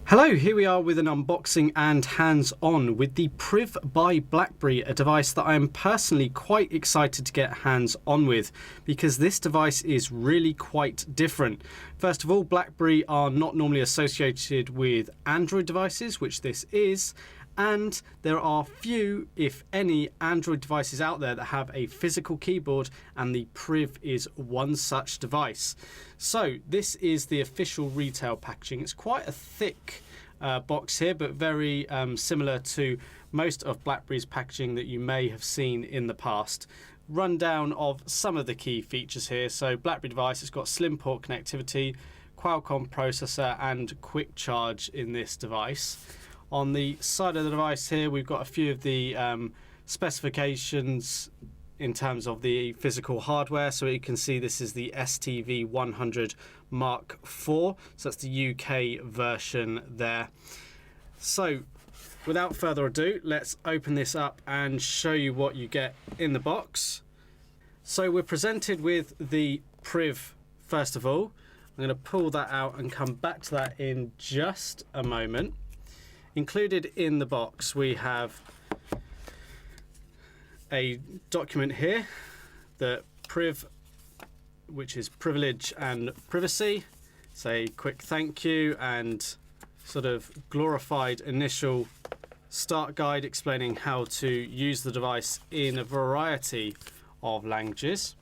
Hello, here we are with an unboxing and hands-on with the Priv by BlackBerry, a device that I am personally quite excited to get hands-on with because this device is really quite different. First of all, BlackBerry are not normally associated with Android devices, which this is, and there are few, if any, Android devices out there that have a physical keyboard, and the Priv is one such device. So this is the official retail packaging. It's quite a thick box here, but very similar to most of BlackBerry's packaging that you may have seen in the past. Rundown of some of the key features here. So BlackBerry device, it's got slim port connectivity, Qualcomm processor and quick charge in this device. On the side of the device here, we've got a few of the specifications in terms of the physical hardware. So you can see this is the STV100 Mark IV. So that's the UK version there. So without further ado, let's open this up and show you what you get in the box. So we're presented with the Priv first of all. I'm going to pull that out and come back to that in just a moment. Included in the box we have a document here, the Priv, which is privilege and privacy. It's a quick thank you and sort of glorified initial start guide explaining how to use the device in a variety of languages.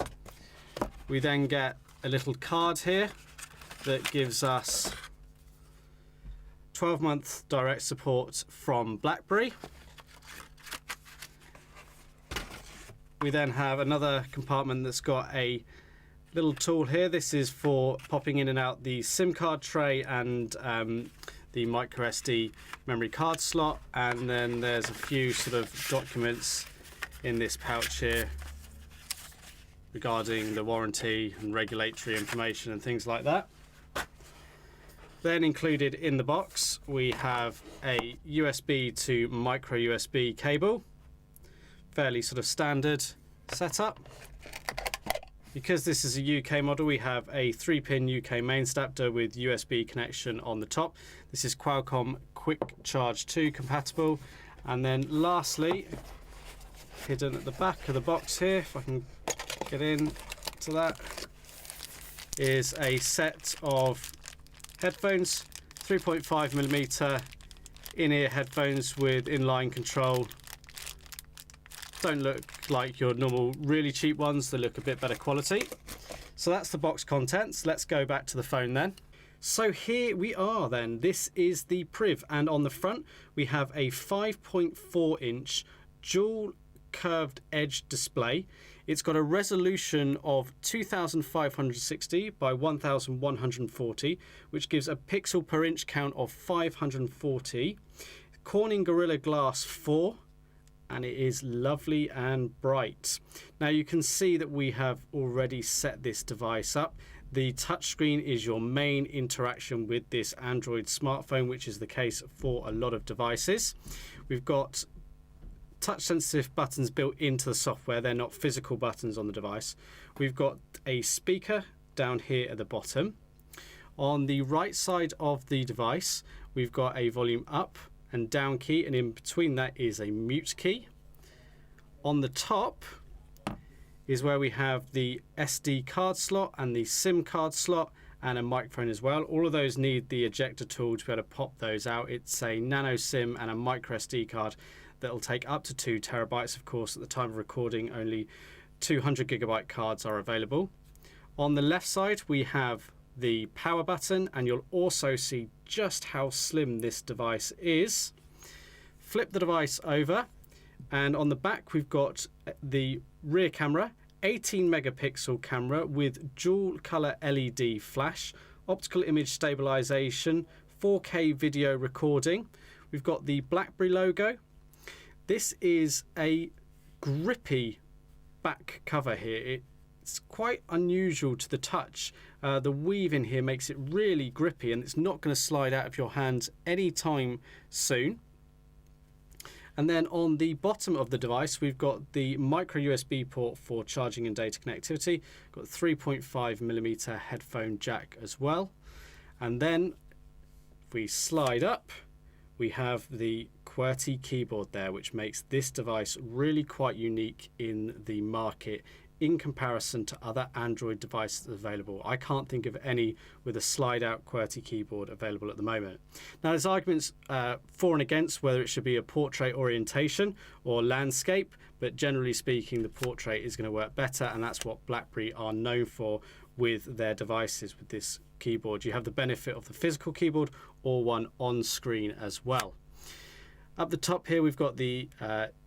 We then get a little card here that gives us 12-month direct support from BlackBerry. We then have another compartment that's got a little tool here. This is for popping in and out the SIM card tray and the micro SD memory card slot. And then there's a few sort of documents in this pouch here regarding the warranty and regulatory information and things like that. Then included in the box we have a USB to micro USB cable, fairly sort of standard setup. Because this is a UK model, we have a 3-pin UK mains adapter with USB connection on the top. This is Qualcomm Quick Charge 2 compatible. And then lastly, hidden at the back of the box here, if I can get in to that, is a set of headphones, 3.5mm in-ear headphones with inline control. Don't look like your normal really cheap ones, they look a bit better quality. So that's the box contents. Let's go back to the phone then. So here we are then. This is the Priv, and on the front we have a 5.4-inch dual curved edge display. It's got a resolution of 2560 by 1140, which gives a pixel per inch count of 540. Corning Gorilla Glass 4, and it is lovely and bright. Now you can see that we have already set this device up. The touchscreen is your main interaction with this Android smartphone, which is the case for a lot of devices. We've got touch sensitive buttons built into the software. They're not physical buttons on the device. We've got a speaker down here at the bottom. On the right side of the device we've got a volume up and down key, and in between that is a mute key. On the top is where we have the SD card slot and the SIM card slot and a microphone as well. All of those need the ejector tool to be able to pop those out. It's a nano SIM and a micro SD card that'll take up to 2 terabytes. Of course, at the time of recording, only 200 gigabyte cards are available. On the left side, we have the power button, and you'll also see just how slim this device is. Flip the device over, and on the back, we've got the rear camera, 18 megapixel camera with dual color LED flash, optical image stabilization, 4K video recording. We've got the BlackBerry logo. This is a grippy back cover here. It's quite unusual to the touch. The weave in here makes it really grippy, and it's not going to slide out of your hands anytime soon. And then on the bottom of the device, we've got the micro USB port for charging and data connectivity. Got 3.5mm headphone jack as well. And then If we slide up, we have the QWERTY keyboard there, which makes this device really quite unique in the market in comparison to other Android devices available. I can't think of any with a slide-out QWERTY keyboard available at the moment. Now, there's arguments for and against whether it should be a portrait orientation or landscape, but generally speaking, the portrait is going to work better, and that's what BlackBerry are known for with their devices with this keyboard. You have the benefit of the physical keyboard or one on screen as well. Up the top here, we've got the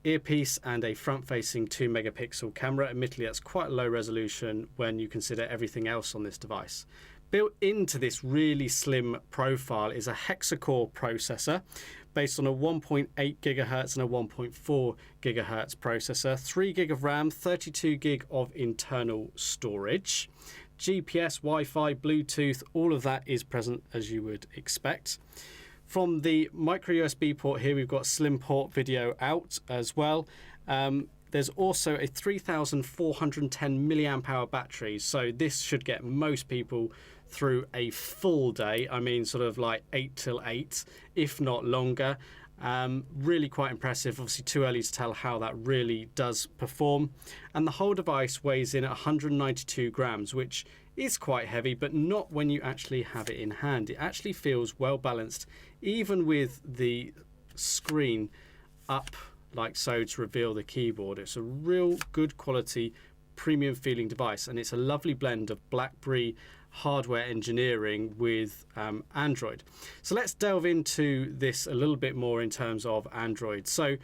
earpiece and a front-facing 2-megapixel camera. Admittedly, that's quite low resolution when you consider everything else on this device. Built into this really slim profile is a hexa-core processor based on a 1.8 gigahertz and a 1.4 gigahertz processor, 3 gig of RAM, 32 gig of internal storage. GPS, Wi-Fi, Bluetooth, all of that is present as you would expect. From the micro USB port here, we've got slim port video out as well. There's also a 3,410 milliamp hour battery, so this should get most people through a full day. I mean, sort of like 8 till 8, if not longer. Really quite impressive. Obviously too early to tell how that really does perform. And the whole device weighs in at 192 grams, which is quite heavy, but not when you actually have it in hand. It actually feels well balanced, even with the screen up like so to reveal the keyboard. It's a real good quality, premium feeling device, and it's a lovely blend of BlackBerry hardware engineering with Android. So let's delve into this a little bit more in terms of Android. So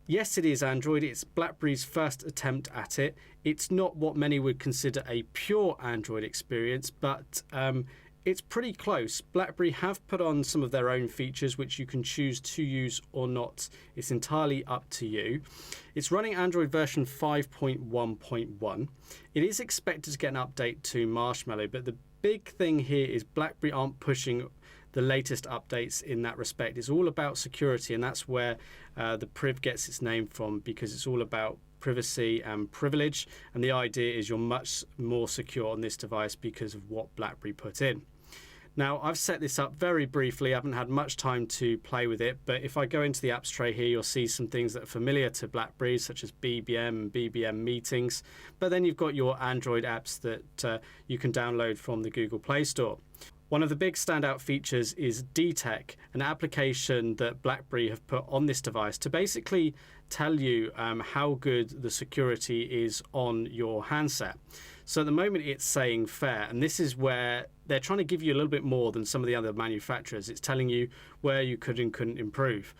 yes, it is Android. It's BlackBerry's first attempt at it. It's not what many would consider a pure Android experience, but it's pretty close. BlackBerry have put on some of their own features which you can choose to use or not. It's entirely up to you. It's running Android version 5.1.1. It is expected to get an update to Marshmallow, but the big thing here is BlackBerry aren't pushing the latest updates in that respect. It's all about security, and that's where the Priv gets its name from, because it's all about privacy and privilege, and the idea is you're much more secure on this device because of what BlackBerry put in. Now, I've set this up very briefly. I haven't had much time to play with it, but if I go into the apps tray here, you'll see some things that are familiar to BlackBerry, such as BBM and BBM meetings, but then you've got your Android apps that you can download from the Google Play Store. One of the big standout features is DTEC, an application that BlackBerry have put on this device to basically tell you how good the security is on your handset. So at the moment it's saying fair, and this is where they're trying to give you a little bit more than some of the other manufacturers. It's telling you where you could and couldn't improve.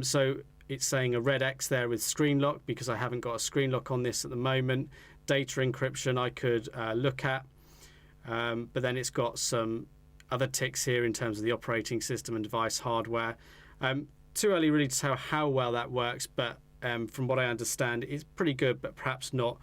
So it's saying a red X there with screen lock, because I haven't got a screen lock on this at the moment. Data encryption I could look at, but then it's got some other ticks here in terms of the operating system and device hardware. Too early really to tell how well that works, but from what I understand, it's pretty good, but perhaps not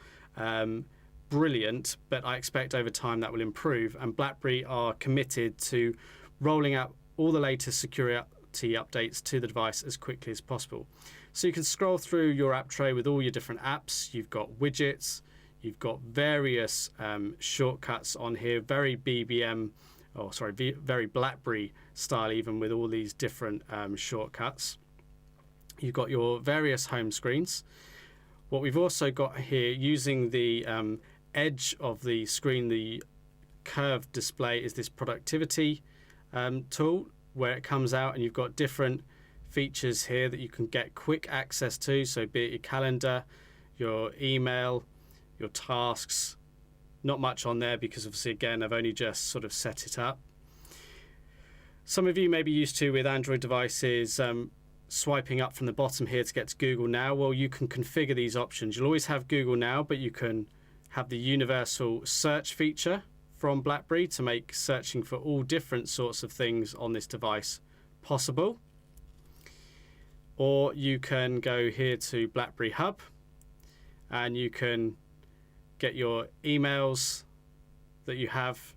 brilliant. But I expect over time that will improve, and BlackBerry are committed to rolling out all the latest security updates to the device as quickly as possible. So you can scroll through your app tray with all your different apps. You've got widgets, you've got various shortcuts on here, very BlackBerry style, even with all these different shortcuts. You've got your various home screens. What we've also got here, using the edge of the screen, the curved display, is this productivity tool, where it comes out and you've got different features here that you can get quick access to. So be it your calendar, your email, your tasks. Not much on there because obviously, again, I've only just sort of set it up. Some of you may be used to, with Android devices, swiping up from the bottom here to get to Google Now. Well, you can configure these options. You'll always have Google Now, but you can have the universal search feature from BlackBerry to make searching for all different sorts of things on this device possible. Or you can go here to Blackberry Hub, and you can get your emails that you have.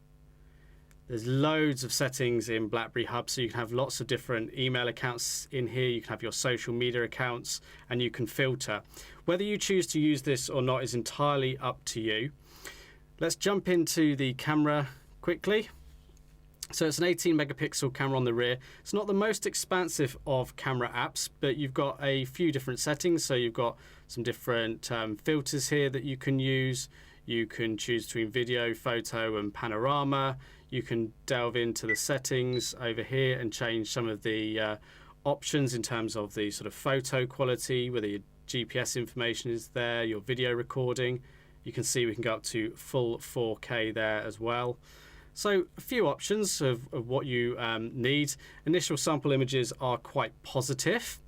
There's loads of settings in Blackberry Hub, so you can have lots of different email accounts in here. You can have your social media accounts, and you can filter. Whether you choose to use this or not is entirely up to you. Let's jump into the camera quickly. So it's an 18 megapixel camera on the rear. It's not the most expansive of camera apps, but you've got a few different settings. So you've got some different filters here that you can use. You can choose between video, photo and panorama. You can delve into the settings over here and change some of the options in terms of the sort of photo quality, whether your GPS information is there, your video recording. You can see we can go up to full 4K there as well. So a few options of what you need. Initial sample images are quite positive,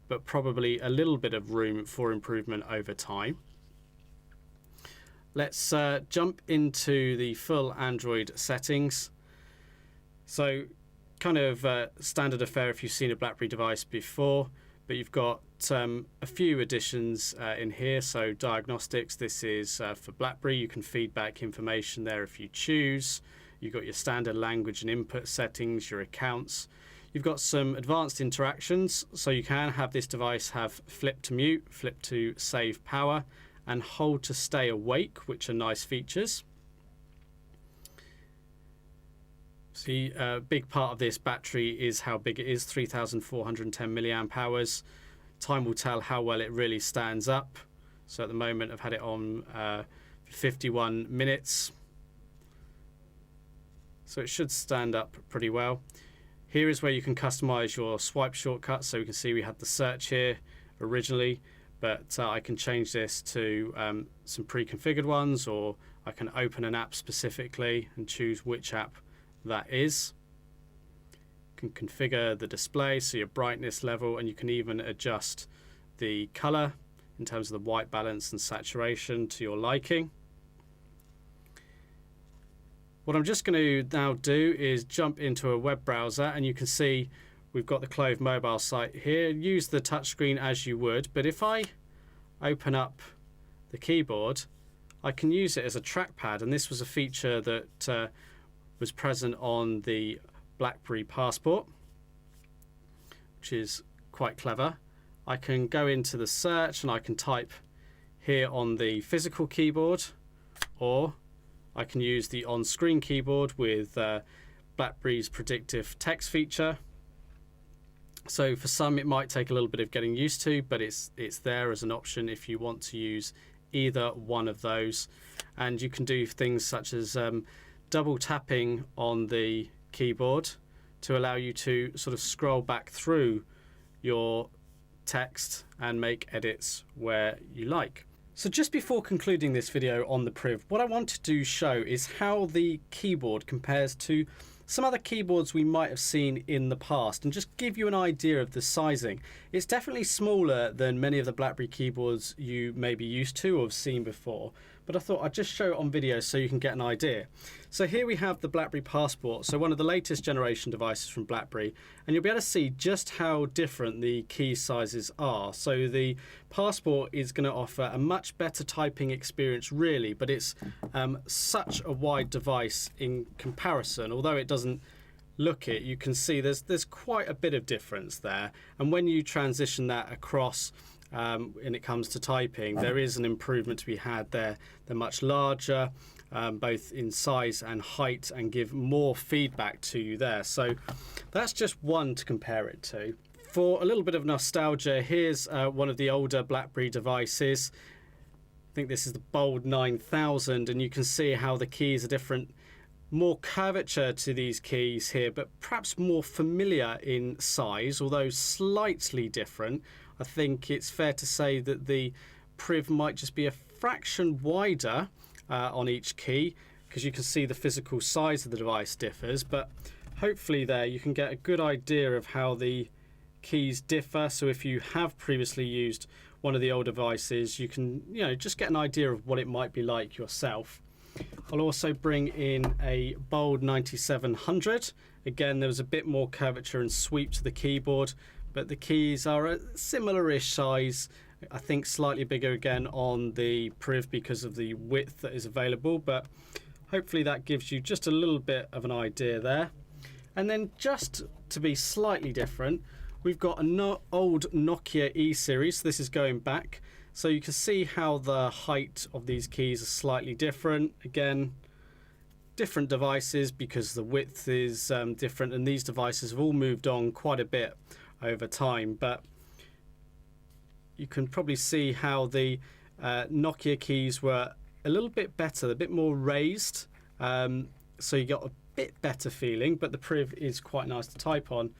but probably a little bit of room for improvement over time. Let's jump into the full Android settings. So kind of standard affair if you've seen a BlackBerry device before, but you've got a few additions in here. So diagnostics, this is for BlackBerry. You can feed back information there if you choose. You've got your standard language and input settings, your accounts. You've got some advanced interactions, so you can have this device have flip to mute, flip to save power, and hold to stay awake, which are nice features. See, a big part of this battery is how big it is, 3,410 milliamp hours. Time will tell how well it really stands up. So at the moment I've had it on for 51 minutes. So it should stand up pretty well. Here is where you can customize your swipe shortcuts. So we can see we had the search here originally, but I can change this to some pre-configured ones, or I can open an app specifically and choose which app that is. You can configure the display, so your brightness level, and you can even adjust the color in terms of the white balance and saturation to your liking. What I'm just going to now do is jump into a web browser, and you can see we've got the Clove mobile site here. Use the touchscreen as you would, but if I open up the keyboard, I can use it as a trackpad, and this was a feature that was present on the BlackBerry Passport, which is quite clever. I can go into the search and I can type here on the physical keyboard, or I can use the on-screen keyboard with BlackBerry's predictive text feature. So for some it might take a little bit of getting used to, but it's there as an option if you want to use either one of those. And you can do things such as double tapping on the keyboard to allow you to sort of scroll back through your text and make edits where you like. So just before concluding this video on the Priv, what I wanted to show is how the keyboard compares to some other keyboards we might have seen in the past, and just give you an idea of the sizing. It's definitely smaller than many of the BlackBerry keyboards you may be used to or have seen before, but I thought I'd just show it on video so you can get an idea. So here we have the BlackBerry Passport, so one of the latest generation devices from BlackBerry, and you'll be able to see just how different the key sizes are. So the Passport is going to offer a much better typing experience really, but it's such a wide device in comparison. Although it doesn't look it, you can see there's quite a bit of difference there, and when you transition that across when it comes to typing, there is an improvement to be had there. They're much larger, both in size and height, and give more feedback to you there. So that's just one to compare it to. For a little bit of nostalgia, here's one of the older BlackBerry devices. I think this is the Bold 9000, and you can see how the keys are different. More curvature to these keys here, but perhaps more familiar in size, although slightly different. I think it's fair to say that the Priv might just be a fraction wider on each key, because you can see the physical size of the device differs, but hopefully there you can get a good idea of how the keys differ. So if you have previously used one of the older devices, you can just get an idea of what it might be like yourself. I'll also bring in a Bold 9700. Again, there was a bit more curvature and sweep to the keyboard, but the keys are a similar-ish size. I think slightly bigger again on the Priv because of the width that is available, but hopefully that gives you just a little bit of an idea there. And then just to be slightly different, we've got an old Nokia E series. This is going back, so you can see how the height of these keys are slightly different. Again, different devices because the width is different, and these devices have all moved on quite a bit over time. But you can probably see how the Nokia keys were a little bit better, a bit more raised, so you got a bit better feeling, but the Priv is quite nice to type on.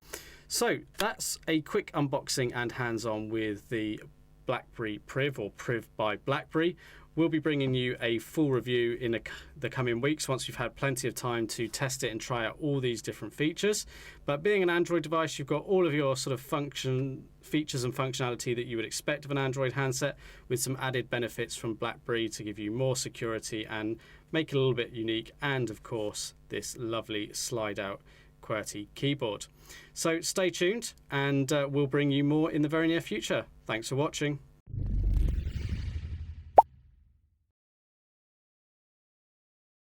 So that's a quick unboxing and hands-on with the BlackBerry Priv, or Priv by BlackBerry. We'll be bringing you a full review in the coming weeks once you've had plenty of time to test it and try out all these different features. But being an Android device, you've got all of your sort of features and functionality that you would expect of an Android handset, with some added benefits from BlackBerry to give you more security and make it a little bit unique, and of course this lovely slide out QWERTY keyboard. So stay tuned, and we'll bring you more in the very near future. Thanks for watching.